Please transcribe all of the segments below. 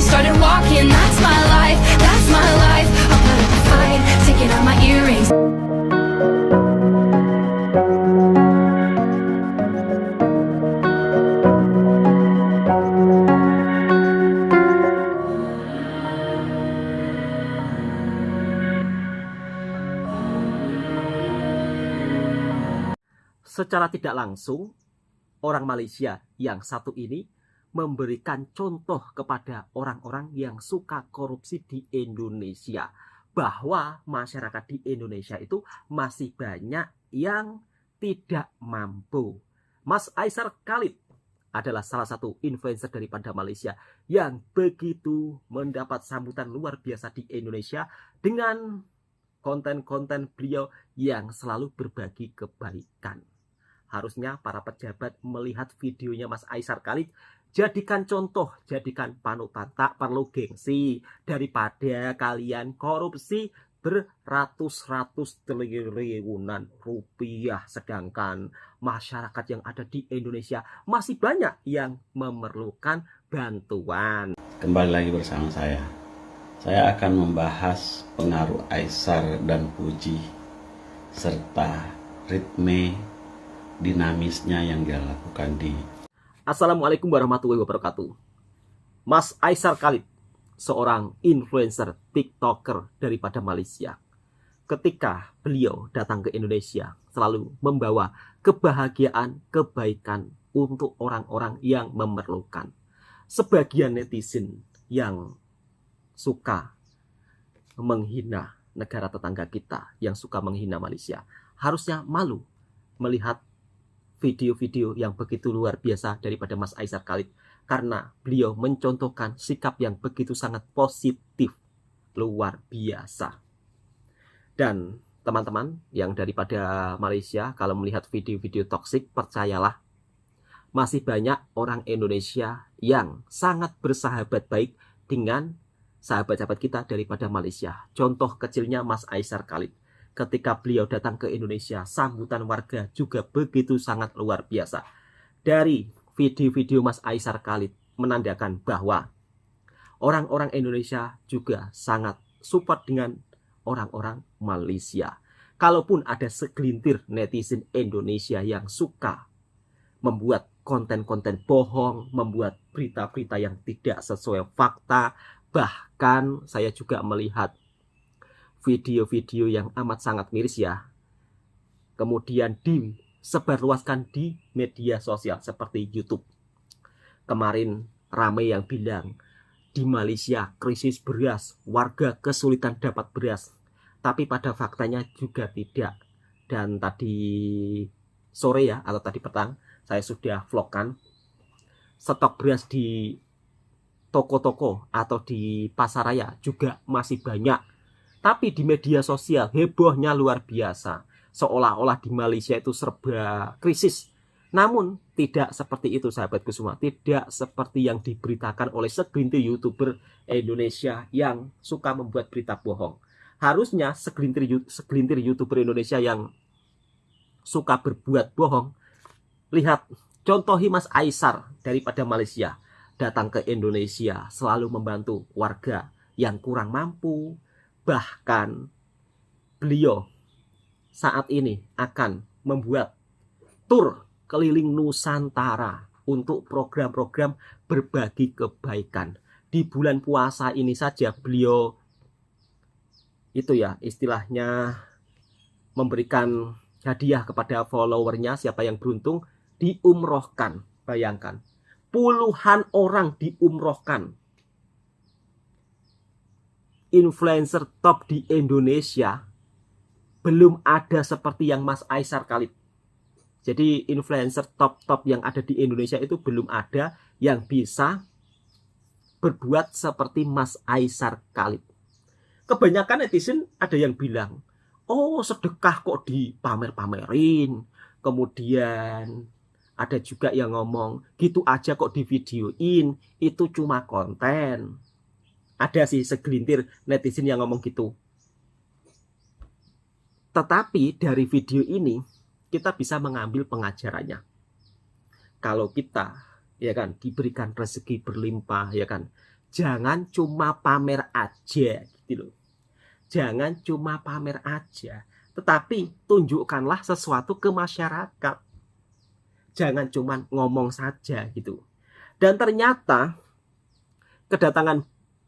started walking. That's my life, that's my life. I'll put up a fight, taking out my earrings. Secara tidak langsung, orang Malaysia yang satu ini memberikan contoh kepada orang-orang yang suka korupsi di Indonesia, bahwa masyarakat di Indonesia itu masih banyak yang tidak mampu. Mas Aisar Khalid adalah salah satu influencer daripada Malaysia yang begitu mendapat sambutan luar biasa di Indonesia dengan konten-konten beliau yang selalu berbagi kebaikan. Harusnya para pejabat melihat videonya Mas Aisar Khalid, jadikan contoh, jadikan panutan, tak perlu gengsi, daripada kalian korupsi beratus-ratus triliunan rupiah, sedangkan masyarakat yang ada di Indonesia masih banyak yang memerlukan bantuan. Kembali lagi bersama saya akan membahas pengaruh Aisar dan Puji serta ritme dinamisnya yang dia lakukan di... Assalamualaikum warahmatullahi wabarakatuh. Mas Aisar Khalid, seorang influencer TikToker daripada Malaysia. Ketika beliau datang ke Indonesia, selalu membawa kebahagiaan, kebaikan untuk orang-orang yang memerlukan. Sebagian netizen yang suka menghina negara tetangga kita, yang suka menghina Malaysia, harusnya malu melihat video-video yang begitu luar biasa daripada Mas Aisar Khalid, karena beliau mencontohkan sikap yang begitu sangat positif, luar biasa. Dan teman-teman yang daripada Malaysia, kalau melihat video-video toksik, percayalah, masih banyak orang Indonesia yang sangat bersahabat baik dengan sahabat-sahabat kita daripada Malaysia. Contoh kecilnya Mas Aisar Khalid. Ketika beliau datang ke Indonesia, sambutan warga juga begitu sangat luar biasa. Dari video-video Mas Aisar Khalid menandakan bahwa orang-orang Indonesia juga sangat support dengan orang-orang Malaysia. Kalaupun ada segelintir netizen Indonesia yang suka membuat konten-konten bohong, membuat berita-berita yang tidak sesuai fakta, bahkan saya juga melihat video-video yang amat sangat miris ya, kemudian disebarluaskan di media sosial seperti YouTube. Kemarin ramai yang bilang di Malaysia krisis beras, warga kesulitan dapat beras, tapi pada faktanya juga tidak. Dan tadi sore ya, atau tadi petang, saya sudah vlogkan stok beras di toko-toko atau di pasaraya juga masih banyak. Tapi di media sosial hebohnya luar biasa, seolah-olah di Malaysia itu serba krisis. Namun tidak seperti itu sahabatku semua, tidak seperti yang diberitakan oleh segelintir YouTuber Indonesia yang suka membuat berita bohong. Harusnya segelintir YouTuber Indonesia yang suka berbuat bohong, lihat, contohi Mas Aisar daripada Malaysia, datang ke Indonesia selalu membantu warga yang kurang mampu. Bahkan beliau saat ini akan membuat tur keliling Nusantara untuk program-program berbagi kebaikan. Di bulan puasa ini saja beliau itu ya istilahnya memberikan hadiah kepada followernya, siapa yang beruntung diumrohkan. Bayangkan, puluhan orang diumrohkan. Influencer top di Indonesia belum ada seperti yang Mas Aisar Khalid. Jadi influencer top-top yang ada di Indonesia itu belum ada yang bisa berbuat seperti Mas Aisar Khalid. Kebanyakan netizen ada yang bilang, oh sedekah kok dipamer-pamerin. Kemudian ada juga yang ngomong, gitu aja kok divideoin, itu cuma konten. Ada sih segelintir netizen yang ngomong gitu. Tetapi dari video ini kita bisa mengambil pengajarannya. Kalau kita ya kan diberikan rezeki berlimpah ya kan, jangan cuma pamer aja gitu loh. Jangan cuma pamer aja, tetapi tunjukkanlah sesuatu ke masyarakat. Jangan cuma ngomong saja gitu. Dan ternyata kedatangan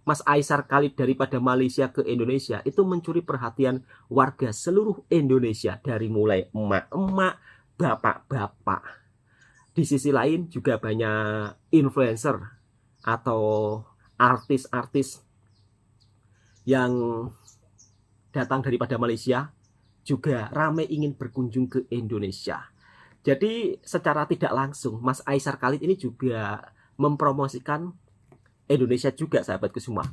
Mas Aisar Khalid daripada Malaysia ke Indonesia itu mencuri perhatian warga seluruh Indonesia, dari mulai emak-emak, bapak-bapak. Di sisi lain juga banyak influencer atau artis-artis yang datang daripada Malaysia juga ramai ingin berkunjung ke Indonesia. Jadi secara tidak langsung Mas Aisar Khalid ini juga mempromosikan Indonesia juga, sahabatku semua.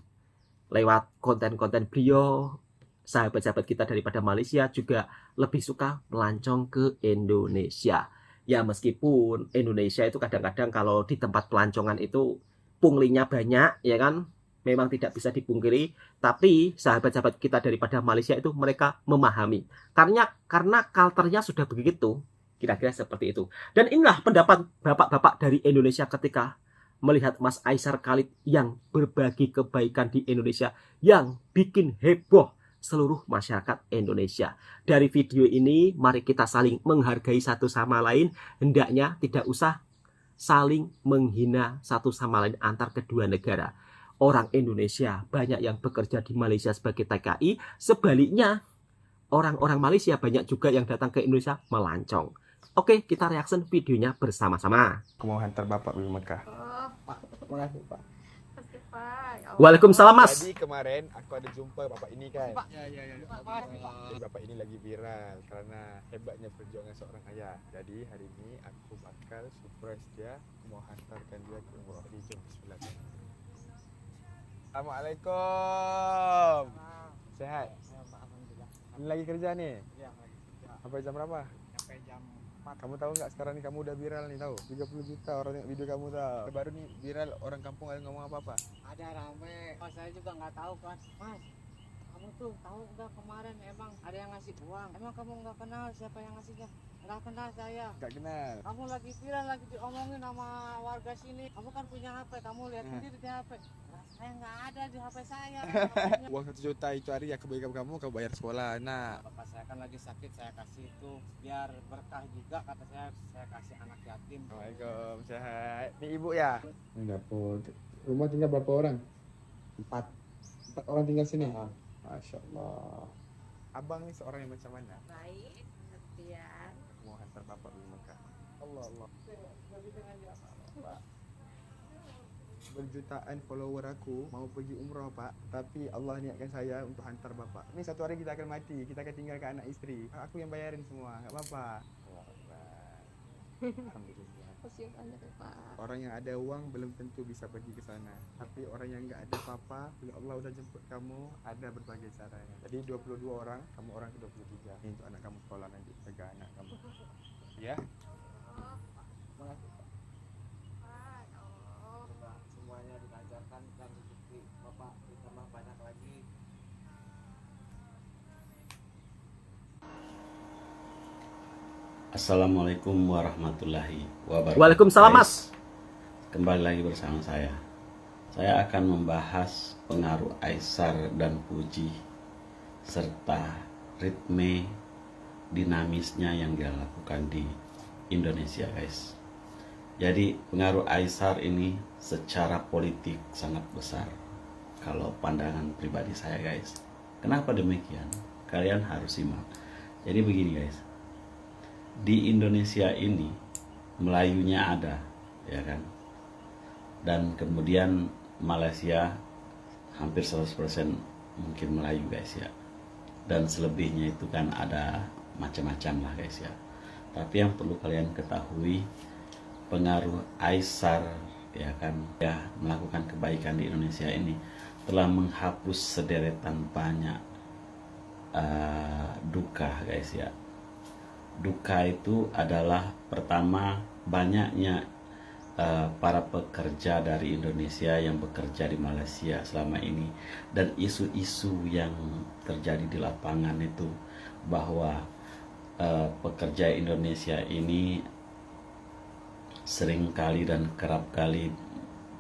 Lewat konten-konten beliau, sahabat-sahabat kita daripada Malaysia juga lebih suka melancong ke Indonesia. Ya meskipun Indonesia itu kadang-kadang kalau di tempat pelancongan itu punglinya banyak, ya kan, memang tidak bisa dipungkiri, tapi sahabat-sahabat kita daripada Malaysia itu mereka memahami. Karena culture-nya sudah begitu, kira-kira seperti itu. Dan inilah pendapat bapak-bapak dari Indonesia ketika melihat Mas Aisar Khalid yang berbagi kebaikan di Indonesia, yang bikin heboh seluruh masyarakat Indonesia. Dari video ini, mari kita saling menghargai satu sama lain. Hendaknya tidak usah saling menghina satu sama lain antar kedua negara. Orang Indonesia banyak yang bekerja di Malaysia sebagai TKI. Sebaliknya, orang-orang Malaysia banyak juga yang datang ke Indonesia melancong. Oke, kita reaction videonya bersama-sama. Aku mau hantar bapak pergi Mekah. Oh, Pak. Makasih pak. Makasih, Pak. Ya Allah. Waalaikumsalam, Mas. Jadi kemarin aku ada jumpa bapak ini kan. Pak. Ya. Makasih, Pak. Jadi bapak ini lagi viral karena hebatnya perjuangan seorang ayah. Jadi hari ini aku bakal surprise dia. Aku mau hantarkan dia ke umroh. Jadi jom bismillah. Assalamualaikum. Sehat? Alhamdulillah. Ini lagi kerja nih? Ya, Sampai jam berapa? sampai jam 4. Kamu tahu nggak sekarang nih kamu udah viral nih, tahu? 30 juta orang tengok video kamu tahu. Baru nih viral, orang kampung ada ngomong apa-apa. Ada rame. Mas saya juga nggak tahu kan. Mas, kamu tuh tahu nggak kemarin emang ada yang ngasih uang? Emang kamu nggak kenal siapa yang ngasihnya? Nggak kenal saya. Nggak kenal. Kamu lagi viral, lagi diomongin sama warga sini. Kamu kan punya HP, kamu lihat sendiri di HP. Nah, saya nggak ada di HP saya. Uang 1 juta itu hari ya kebaikan kamu bayar sekolah. Nah, Bapak saya kan lagi sakit, saya kasih itu biar berkah juga, kata saya kasih anak yatim. Assalamualaikum, sehat. Ini ibu ya? Ini dapur. Rumah tinggal berapa orang? 4 orang tinggal sini? Masya Allah. Abang ini seorang yang macam mana? Baik, pengertian. Mau hantar bapak di Mekah. Allah. Pak, berjutaan follower aku mau pergi umrah pak, tapi Allah niatkan saya untuk hantar bapak. Ini satu hari kita akan mati, kita akan tinggalkan anak istri. Aku yang bayarin semua, nggak apa-apa. Alhamdulillah. Masih banyak Pak. Orang yang ada uang belum tentu bisa pergi ke sana, tapi orang yang nggak ada apa-apa, bila Allah udah jemput kamu, ada berbagai caranya. Jadi 22 orang, kamu orang ke 23. Ini untuk anak kamu sekolah nanti, jaga anak kamu. Ya. Makasih. Semoga semuanya dilancarkan dan rezeki Bapak ditambah banyak lagi. Assalamualaikum warahmatullahi wabarakatuh. Waalaikumsalam, Mas. Kembali lagi bersama saya. Saya akan membahas pengaruh Aisar dan Puji serta ritme dinamisnya yang dilakukan di Indonesia, guys. Jadi pengaruh Aisar ini secara politik sangat besar. Kalau pandangan pribadi saya, guys. Kenapa demikian? Kalian harus simak. Jadi begini, guys. Di Indonesia ini Melayunya ada, ya kan? Dan kemudian Malaysia hampir 100% mungkin Melayu, guys ya. Dan selebihnya itu kan ada macam-macam lah, guys ya. Tapi yang perlu kalian ketahui, pengaruh Aisar, ya kan, ya, melakukan kebaikan di Indonesia ini telah menghapus sederetan banyak duka, guys ya. Duka itu adalah pertama banyaknya para pekerja dari Indonesia yang bekerja di Malaysia selama ini, dan isu-isu yang terjadi di lapangan itu bahwa pekerja Indonesia ini seringkali dan kerap kali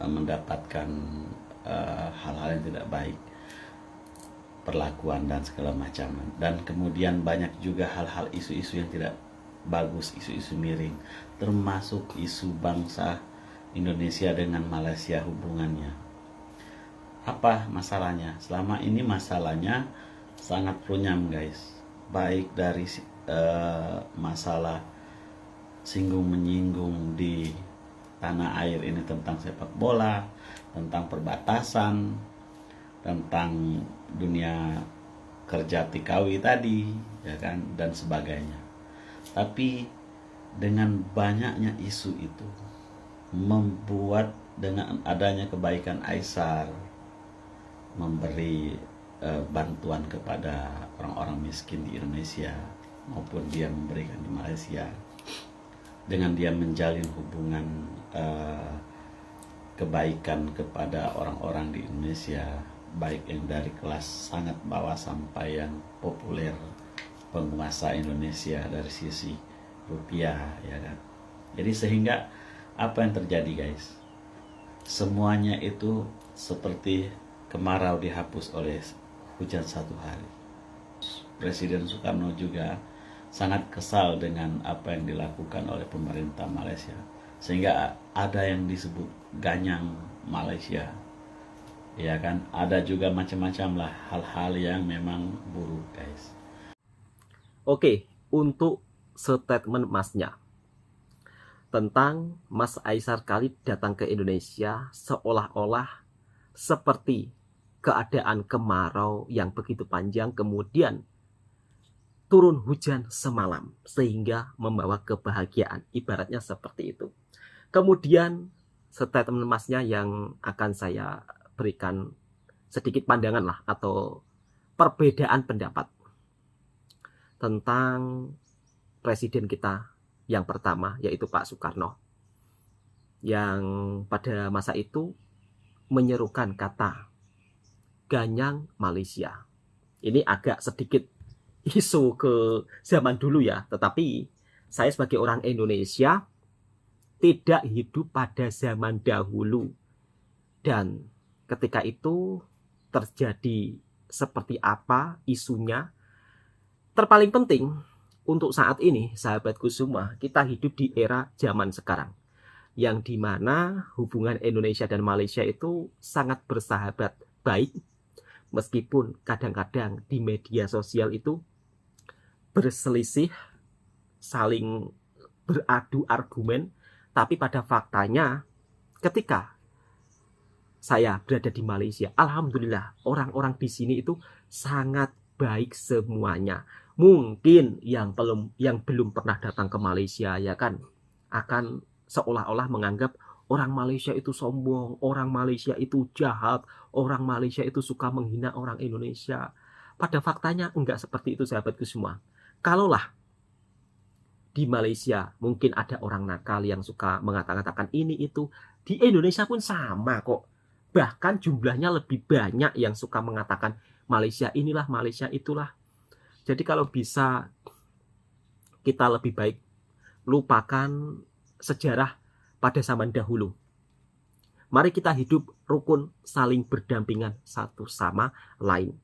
mendapatkan hal-hal yang tidak baik, perlakuan dan segala macam. Dan kemudian banyak juga hal-hal isu-isu yang tidak bagus, isu-isu miring, termasuk isu bangsa Indonesia dengan Malaysia hubungannya. Apa masalahnya? Selama ini masalahnya sangat runyam guys, baik dari masalah singgung-menyinggung di tanah air ini tentang sepak bola, tentang perbatasan, tentang dunia kerja Tikawi tadi, ya kan, dan sebagainya. Tapi dengan banyaknya isu itu membuat dengan adanya kebaikan Aisar memberi bantuan kepada orang-orang miskin di Indonesia maupun dia memberikan di Malaysia, dengan dia menjalin hubungan kebaikan kepada orang-orang di Indonesia, baik yang dari kelas sangat bawah sampai yang populer, penguasa Indonesia dari sisi rupiah, ya kan. Jadi sehingga apa yang terjadi guys, semuanya itu seperti kemarau dihapus oleh hujan satu hari. Presiden Soekarno juga sangat kesal dengan apa yang dilakukan oleh pemerintah Malaysia, sehingga ada yang disebut ganyang Malaysia, ya kan. Ada juga macam-macam lah hal-hal yang memang buruk guys. Oke, untuk statement Masnya tentang Mas Aisar Khalid datang ke Indonesia seolah-olah seperti keadaan kemarau yang begitu panjang, kemudian turun hujan semalam sehingga membawa kebahagiaan, ibaratnya seperti itu. Kemudian statement Masnya yang akan saya berikan sedikit pandangan lah atau perbedaan pendapat tentang presiden kita yang pertama, yaitu Pak Soekarno, yang pada masa itu menyerukan kata ganyang Malaysia. Ini agak sedikit isu ke zaman dulu ya, tetapi saya sebagai orang Indonesia tidak hidup pada zaman dahulu, dan ketika itu terjadi seperti apa isunya. Terpaling penting untuk saat ini, sahabatku semua, kita hidup di era zaman sekarang, yang dimana hubungan Indonesia dan Malaysia itu sangat bersahabat baik, meskipun kadang-kadang di media sosial itu berselisih, saling beradu argumen, tapi pada faktanya ketika saya berada di Malaysia, alhamdulillah orang-orang di sini itu sangat baik semuanya. Mungkin yang belum pernah datang ke Malaysia, ya kan, akan seolah-olah menganggap orang Malaysia itu sombong, orang Malaysia itu jahat, orang Malaysia itu suka menghina orang Indonesia. Pada faktanya enggak seperti itu, sahabatku semua. Kalaulah di Malaysia mungkin ada orang nakal yang suka mengatakan ini itu, di Indonesia pun sama kok. Bahkan jumlahnya lebih banyak yang suka mengatakan Malaysia inilah, Malaysia itulah. Jadi kalau bisa kita lebih baik lupakan sejarah pada zaman dahulu. Mari kita hidup rukun, saling berdampingan satu sama lain.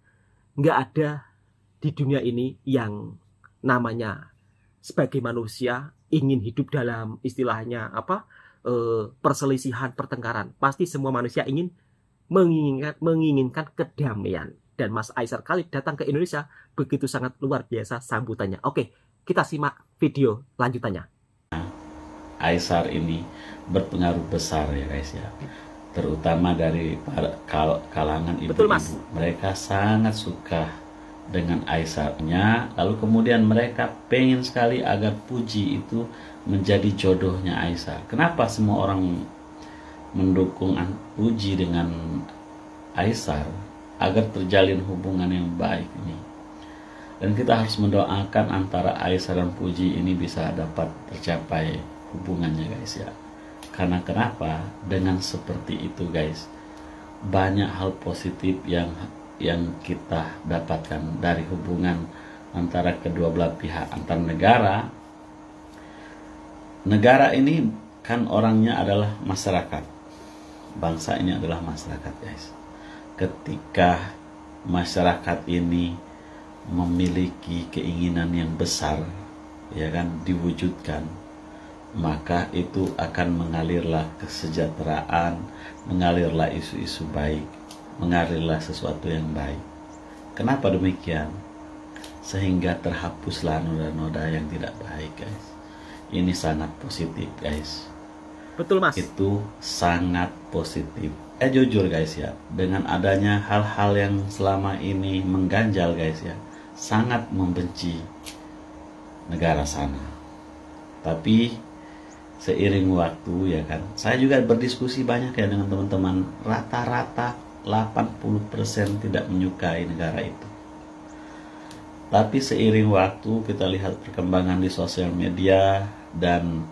Nggak ada di dunia ini yang namanya sebagai manusia ingin hidup dalam istilahnya perselisihan, pertengkaran. Pasti semua manusia ingin menginginkan kedamaian. Dan Mas Aisar Khalid datang ke Indonesia begitu sangat luar biasa sambutannya. Oke, kita simak video lanjutannya. Aisar ini berpengaruh besar ya guys ya, terutama dari kalangan ibu-ibu. Mereka sangat suka dengan Aisarnya, lalu kemudian mereka pengen sekali agar Puji itu menjadi jodohnya Aisar. Kenapa semua orang mendukung Puji dengan Aisar? Agar terjalin hubungan yang baik ini. Dan kita harus mendoakan antara Aisar dan Puji ini bisa dapat tercapai hubungannya guys ya. Karena kenapa? Dengan seperti itu guys, banyak hal positif yang kita dapatkan dari hubungan antara kedua belah pihak, antar negara. Negara ini kan orangnya adalah masyarakat. bangsa ini adalah masyarakat, guys. Ketika masyarakat ini memiliki keinginan yang besar, ya kan, diwujudkan, maka itu akan mengalirlah kesejahteraan, mengalirlah isu-isu baik, mengalirlah sesuatu yang baik. Kenapa demikian? Sehingga terhapuslah noda-noda yang tidak baik, guys. Ini sangat positif, guys. Betul, Mas. Itu sangat positif. Jujur guys ya, dengan adanya hal-hal yang selama ini mengganjal guys ya, sangat membenci negara sana. Tapi seiring waktu ya kan, saya juga berdiskusi banyak ya dengan teman-teman, rata-rata 80% tidak menyukai negara itu. Tapi seiring waktu kita lihat perkembangan di sosial media dan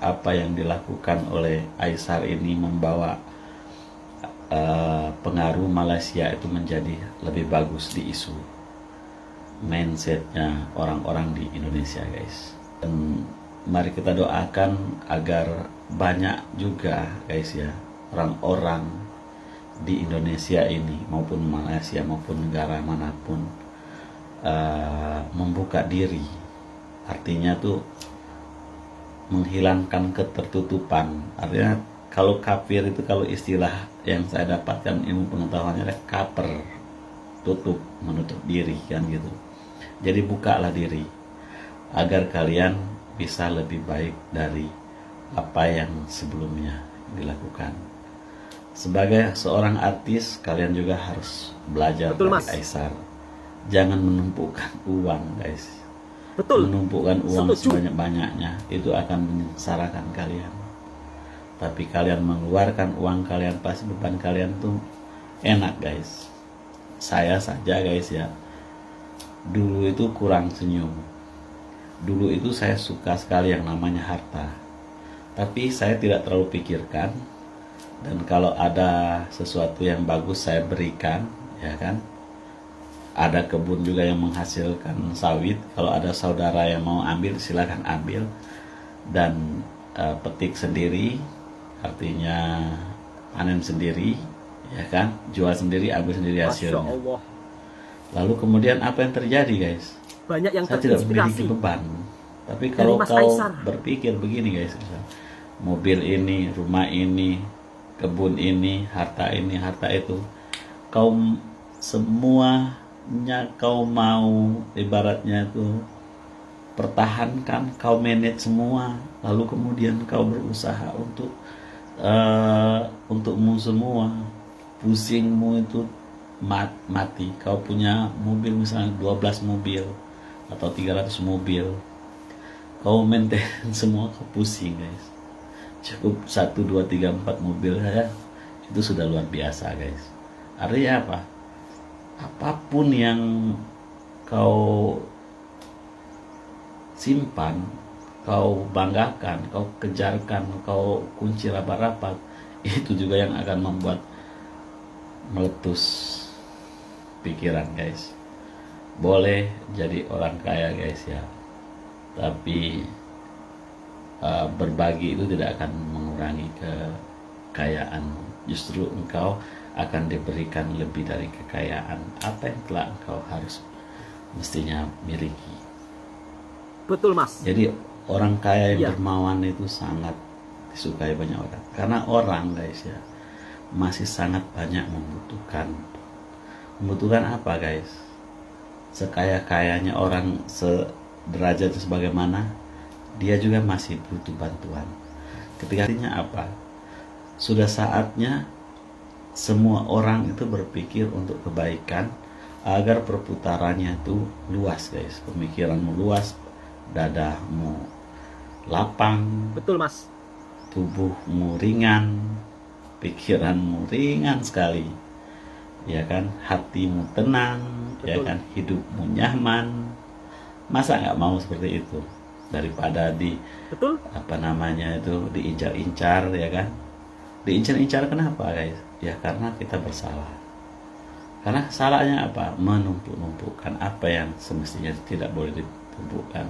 apa yang dilakukan oleh Aysar ini membawa pengaruh Malaysia itu menjadi lebih bagus di isu mindsetnya orang-orang di Indonesia, guys. Dan mari kita doakan agar banyak juga guys ya orang-orang di Indonesia ini maupun Malaysia maupun negara manapun membuka diri, artinya tuh menghilangkan ketertutupan. Artinya kalau kafir itu, kalau istilah yang saya dapatkan ilmu pengetahuannya adalah kaper, tutup, menutup diri kan gitu. Jadi bukalah diri agar kalian bisa lebih baik dari apa yang sebelumnya dilakukan. Sebagai seorang artis, kalian juga harus belajar Betul, dari Mas. Aysar. Jangan menumpukkan uang, guys. Betul. Menumpukkan uang Setuju. sebanyak-banyaknya itu akan menyengsarakan kalian. Tapi kalian mengeluarkan uang kalian, pasti beban kalian tuh enak, guys. Saya saja guys ya, dulu itu kurang senyum. Dulu itu saya suka sekali yang namanya harta, tapi saya tidak terlalu pikirkan. Dan kalau ada sesuatu yang bagus saya berikan, ya kan. Ada kebun juga yang menghasilkan sawit, kalau ada saudara yang mau ambil silakan ambil. Dan petik sendiri, artinya panen sendiri, ya kan, jual sendiri, ambil sendiri Masya hasilnya. Allah. Lalu kemudian apa yang terjadi, guys? Banyak yang Saya tidak memiliki terinspirasi. beban. Tapi kalau Mas kau Aysar. berpikir begini, guys, mobil ini, rumah ini, kebun ini, harta itu, kau semuanya kau mau ibaratnya itu pertahankan, kau manage semua, lalu kemudian kau berusaha untukmu semua, pusingmu itu mati. Kau punya mobil misalnya 12 mobil atau 300 mobil, kau maintain semua, kau pusing, guys. Cukup 1, 2, 3, 4 mobil saja itu sudah luar biasa, guys. Artinya apa? Apapun yang kau simpan, kau banggakan, kau kejarkan, kau kunci rapat-rapat, itu juga yang akan membuat meletus pikiran, guys. Boleh jadi orang kaya, guys ya, tapi berbagi itu tidak akan mengurangi kekayaan. Justru engkau akan diberikan lebih dari kekayaan apa yang telah engkau harus mestinya miliki. Betul, Mas. Jadi orang kaya yang Iya. dermawan itu sangat disukai banyak orang, karena orang, guys ya, masih sangat banyak membutuhkan apa, guys? Sekaya-kayanya orang, sederajat sebagaimana, dia juga masih butuh bantuan. Ketika artinya apa? Sudah saatnya semua orang itu berpikir untuk kebaikan agar perputarannya itu luas, guys. Pemikiranmu luas, dadamu lapang, Betul, Mas. tubuhmu ringan, pikiranmu ringan sekali, ya kan, hatimu tenang, ya Betul. kan, hidupmu nyaman. Masa nggak mau seperti itu? Daripada Betul. diincar-incar, ya kan. Diincar-incar kenapa, guys? Ya karena kita bersalah. Karena salahnya apa? Menumpuk-numpukkan apa yang semestinya tidak boleh ditumpukkan.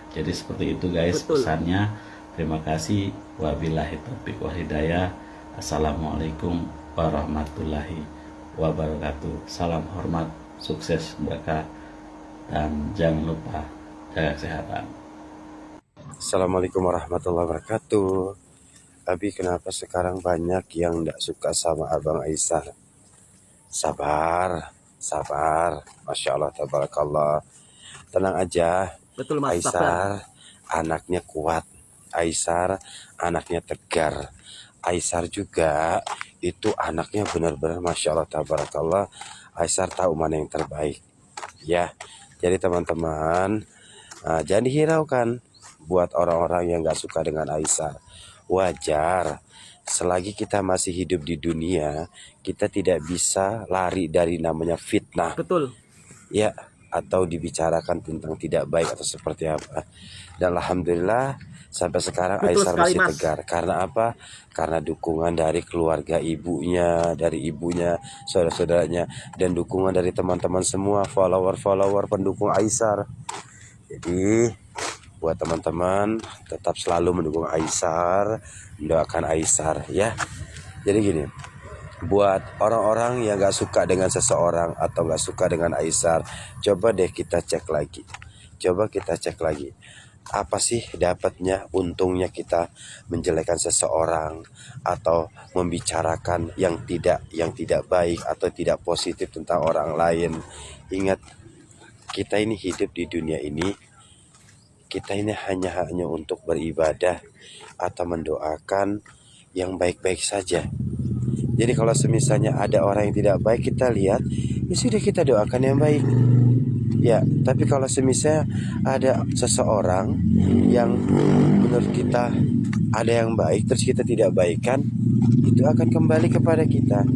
Jadi seperti itu, guys. Betul. Pesannya. Terima kasih. Wabillahi taufiq wal hidayah. Assalamualaikum warahmatullahi wabarakatuh. Salam hormat, sukses, berkah, dan jangan lupa jaga kesehatan. Assalamualaikum warahmatullahi wabarakatuh. Abi, kenapa sekarang banyak yang tidak suka sama Abang Aisar? Sabar, sabar. Masya Allah, tabarakallah. Tenang aja. Betul Mas, sabar. Aisar anaknya kuat. Aisar anaknya tegar. Aisar juga itu anaknya benar-benar Masya Allah, tabarakallah. Aisar tahu mana yang terbaik. Ya, jadi teman-teman, jangan dihiraukan buat orang-orang yang gak suka dengan Aisar. Wajar, selagi kita masih hidup di dunia, kita tidak bisa lari dari namanya fitnah. Betul. Ya, atau dibicarakan tentang tidak baik atau seperti apa. Dan alhamdulillah sampai sekarang Betul Aisar sekali, masih Mas. tegar. Karena apa? Karena dukungan dari keluarga ibunya, dari ibunya, saudara-saudaranya, dan dukungan dari teman-teman semua, follower-follower pendukung Aisar. Jadi buat teman-teman tetap selalu mendukung Aisar, mendoakan Aisar ya. Jadi gini, buat orang-orang yang gak suka dengan seseorang atau gak suka dengan Aisar, coba deh kita cek lagi. Coba kita cek lagi. Apa sih dapatnya, untungnya kita menjelekan seseorang atau membicarakan yang tidak baik atau tidak positif tentang orang lain. Ingat, kita ini hidup di dunia ini, kita ini hanya untuk beribadah atau mendoakan yang baik-baik saja. Jadi kalau semisalnya ada orang yang tidak baik, kita lihat, ya sudah kita doakan yang baik. Ya, tapi kalau semisalnya ada seseorang yang menurut kita ada yang baik, terus kita tidak baikkan, itu akan kembali kepada kita.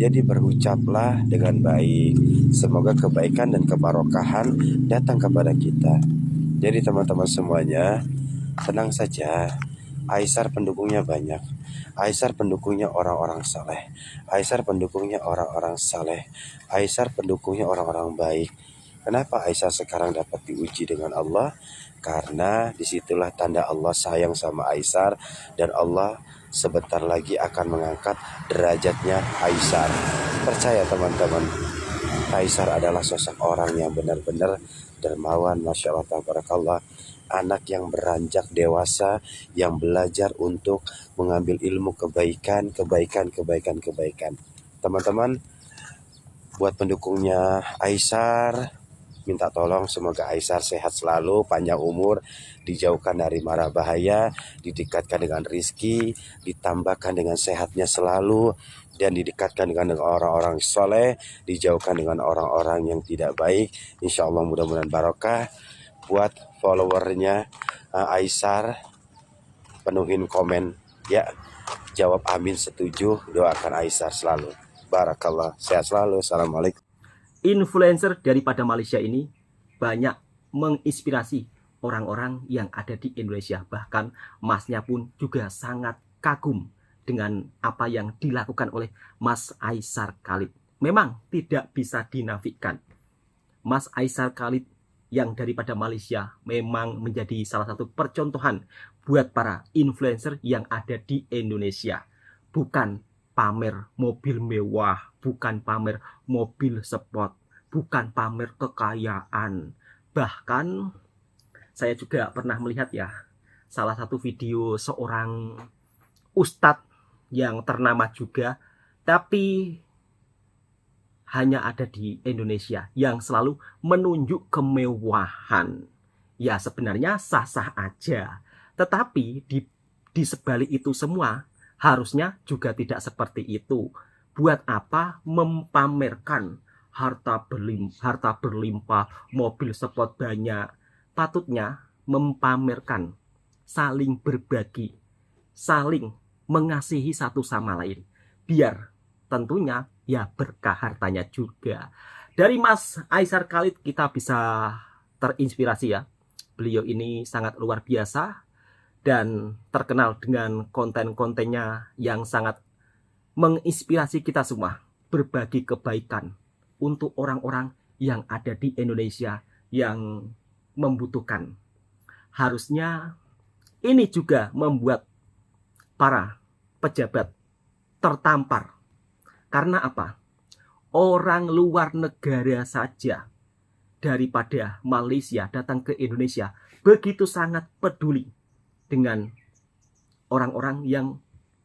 Jadi berucaplah dengan baik. Semoga kebaikan dan kebarokahan datang kepada kita. Jadi teman-teman semuanya, tenang saja. Aisar pendukungnya banyak. Aisar pendukungnya orang-orang saleh. Aisar pendukungnya orang-orang saleh. Aisar pendukungnya orang-orang baik. Kenapa Aisar sekarang dapat diuji dengan Allah? Karena disitulah tanda Allah sayang sama Aisar, dan Allah sebentar lagi akan mengangkat derajatnya Aisar. Percaya teman-teman, Aisar adalah sosok orang yang benar-benar dermawan, Masya Allah, tabarakallah. Anak yang beranjak dewasa, yang belajar untuk mengambil ilmu kebaikan. Teman-teman, buat pendukungnya Aisar, minta tolong semoga Aisar sehat selalu, panjang umur, dijauhkan dari mara bahaya, didekatkan dengan rizki, ditambahkan dengan sehatnya selalu, dan didekatkan dengan orang-orang soleh, dijauhkan dengan orang-orang yang tidak baik. Insya Allah mudah-mudahan barokah. Buat followernya Aisar, penuhin komen ya, jawab amin setuju, doakan Aisar selalu. Barakallah, sehat selalu. Assalamualaikum. Influencer daripada Malaysia ini banyak menginspirasi orang-orang yang ada di Indonesia. Bahkan Masnya pun juga sangat kagum dengan apa yang dilakukan oleh Mas Aisar Khalid. Memang tidak bisa dinafikan, Mas Aisar Khalid yang daripada Malaysia memang menjadi salah satu percontohan buat para influencer yang ada di Indonesia. Bukan pamer mobil mewah, bukan pamer mobil sport, bukan pamer kekayaan. Bahkan saya juga pernah melihat ya, salah satu video seorang ustadz yang ternama juga, tapi hanya ada di Indonesia, yang selalu menunjuk kemewahan. Ya sebenarnya sah-sah aja, tetapi di sebalik itu semua harusnya juga tidak seperti itu. Buat apa mempamerkan harta berlimpah, mobil sport banyak? Patutnya mempamerkan, saling berbagi, saling mengasihi satu sama lain. Biar tentunya ya berkah hartanya juga. Dari Mas Aisar Khalid kita bisa terinspirasi ya. Beliau ini sangat luar biasa dan terkenal dengan konten-kontennya yang sangat menginspirasi kita semua. Berbagi kebaikan untuk orang-orang yang ada di Indonesia yang membutuhkan. Harusnya ini juga membuat para pejabat tertampar. Karena apa? Orang luar negara saja daripada Malaysia datang ke Indonesia begitu sangat peduli dengan orang-orang yang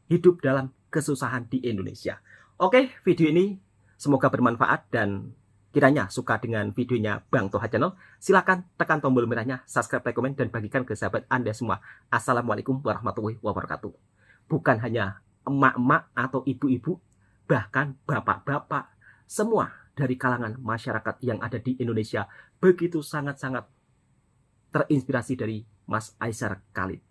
hidup dalam kesusahan di Indonesia. Oke, video ini semoga bermanfaat dan kiranya suka dengan videonya Bang Toha Channel. Silakan tekan tombol merahnya, subscribe, like, komen, dan bagikan ke sahabat Anda semua. Assalamualaikum warahmatullahi wabarakatuh. Bukan hanya emak-emak atau ibu-ibu, bahkan bapak-bapak, semua dari kalangan masyarakat yang ada di Indonesia begitu sangat-sangat terinspirasi dari Mas Aisar Khalid.